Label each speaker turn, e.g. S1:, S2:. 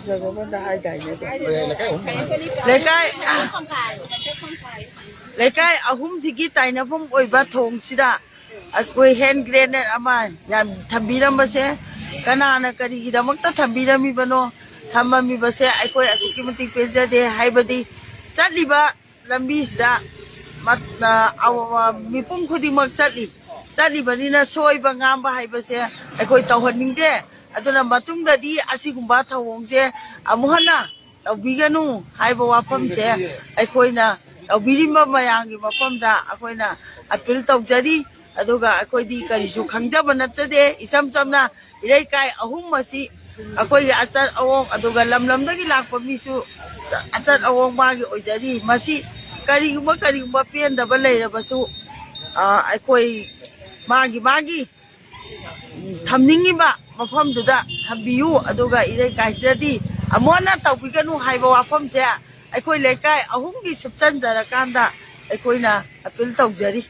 S1: जगह हाई दाइने लेकाई अहुम जिगी ताइनफम ओइबा थोंगसिदा अखोई hand grenade अमा याम थंबीरमबसे कनाना करिगिदमक्ता थंबीरमिबनो थम्ममिबसे अखोई असुकी मति पेजदे हाइबदी चलिबा लंबीसिदा मिपुम खुदिमक चलिबनिना सोइबा ngaamba हाइबसे अखोई तौहनिंगदे अदुना मतुंगददी असिगुंबा थवोंगसे अमुहना तौबिगनु हाइबा वाफमसे अखोइना तौबिरिमबा मयांगी मफमदा अखोइना अपील तौजरी अदुगा अखोइदी करिसु खंगजब नचदे इसम समना इलेकाई अहुम मसी अखोइ अचर अवोंग अदुगा लमलमदगी लाकपा मिसु अचर अवोंग मागी ओइजरी मसी करिगुंबा पेंदबा लेरबसु अखोइ मागी थमनिंगिबा मफमदुदा थबियु अदुगा इलेकाइसदी अमोना तौबिगनु हाइबा वाफमसे अखोइ लेकाई अहुमगी सुपचनजरकांदा अखोइना अपील तौजरी।